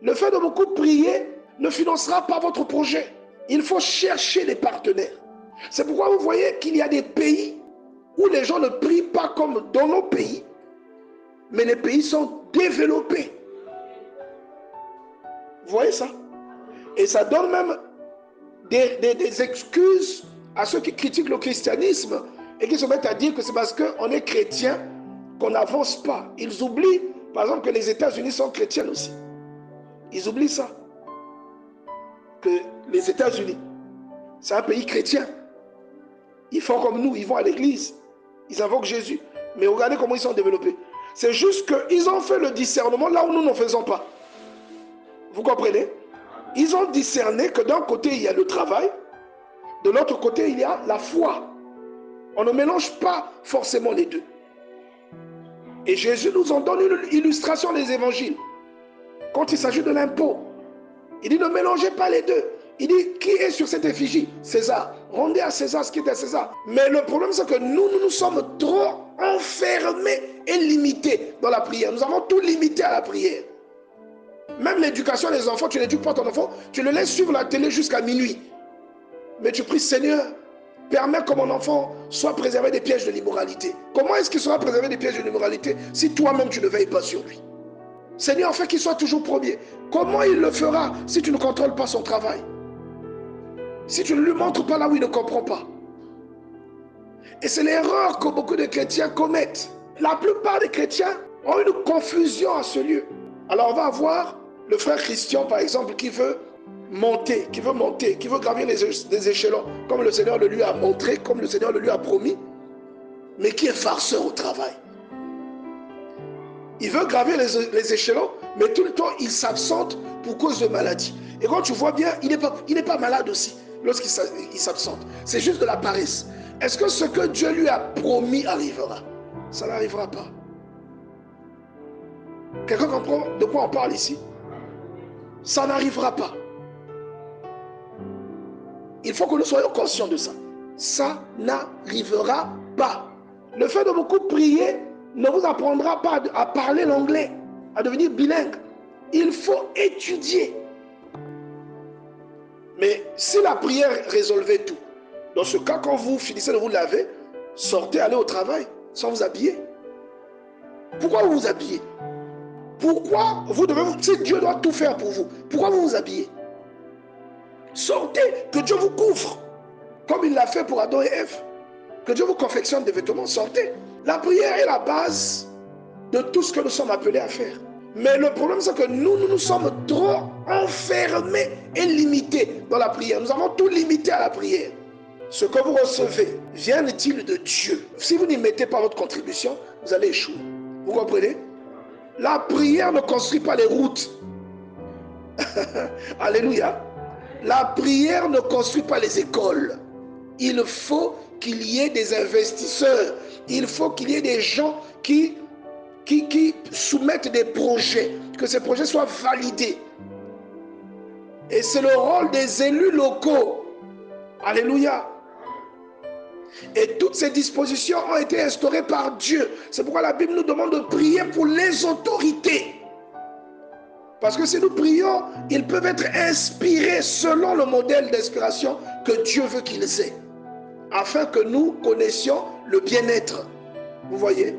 Le fait de beaucoup prier ne financera pas votre projet. Il faut chercher des partenaires. C'est pourquoi vous voyez qu'il y a des pays où les gens ne prient pas comme dans nos pays, mais les pays sont développés. Vous voyez ça? Et ça donne même des excuses à ceux qui critiquent le christianisme et qui se mettent à dire que c'est parce qu'on est chrétien qu'on n'avance pas. Ils oublient, par exemple, que les États-Unis sont chrétiens aussi. Ils oublient ça. Que les États-Unis, c'est un pays chrétien. Ils font comme nous, ils vont à l'église, ils invoquent Jésus. Mais regardez comment ils sont développés. C'est juste qu'ils ont fait le discernement là où nous n'en faisons pas. Vous comprenez? Ils ont discerné que d'un côté il y a le travail, de l'autre côté il y a la foi. On ne mélange pas forcément les deux. Et Jésus nous en donne une illustration des évangiles. Quand il s'agit de l'impôt, il dit ne mélangez pas les deux. Il dit qui est sur cette effigie? César. Rendez à César ce qui est à César. Mais le problème c'est que nous sommes trop enfermés et limités dans la prière. Nous avons tout limité à la prière. Même l'éducation des enfants, tu n'éduques pas ton enfant, tu le laisses suivre la télé jusqu'à minuit. Mais tu pries, Seigneur, permets que mon enfant soit préservé des pièges de l'immoralité. Comment est-ce qu'il sera préservé des pièges de l'immoralité si toi-même tu ne veilles pas sur lui? Seigneur, fais qu'il soit toujours premier. Comment il le fera si tu ne contrôles pas son travail? Si tu ne lui montres pas là où il ne comprend pas? Et c'est l'erreur que beaucoup de chrétiens commettent. La plupart des chrétiens ont une confusion à ce lieu. Alors on va avoir le frère Christian par exemple qui veut monter, qui veut gravir des échelons comme le Seigneur le lui a montré, comme le Seigneur le lui a promis, mais qui est farceur au travail. Il veut gravir les échelons, mais tout le temps il s'absente pour cause de maladie. Et quand tu vois bien, il n'est pas malade aussi lorsqu'il s'absente. C'est juste de la paresse. Est-ce que ce que Dieu lui a promis arrivera? Ça n'arrivera pas. Quelqu'un comprend de quoi on parle ici? Ça n'arrivera pas. Il faut que nous soyons conscients de ça. Ça n'arrivera pas. Le fait de beaucoup prier ne vous apprendra pas à parler l'anglais, à devenir bilingue. Il faut étudier. Mais si la prière résolvait tout, dans ce cas, quand vous finissez de vous laver, sortez, allez au travail sans vous habiller. Pourquoi vous vous habillez? Pourquoi vous devez, si Dieu doit tout faire pour vous, pourquoi vous vous habillez? Sortez, que Dieu vous couvre, comme il l'a fait pour Adam et Ève. Que Dieu vous confectionne des vêtements, sortez. La prière est la base de tout ce que nous sommes appelés à faire. Mais le problème c'est que nous sommes trop enfermés et limités dans la prière. Nous avons tout limité à la prière. Ce que vous recevez, vient-il de Dieu? Si vous n'y mettez pas votre contribution, vous allez échouer. Vous comprenez? La prière ne construit pas les routes. Alléluia. La prière ne construit pas les écoles. Il faut qu'il y ait des investisseurs. Il faut qu'il y ait des gens qui soumettent des projets, que ces projets soient validés. Et c'est le rôle des élus locaux. Alléluia. Et toutes ces dispositions ont été instaurées par Dieu. C'est pourquoi la Bible nous demande de prier pour les autorités. Parce que si nous prions, ils peuvent être inspirés selon le modèle d'inspiration que Dieu veut qu'ils aient. Afin que nous connaissions le bien-être. Vous voyez?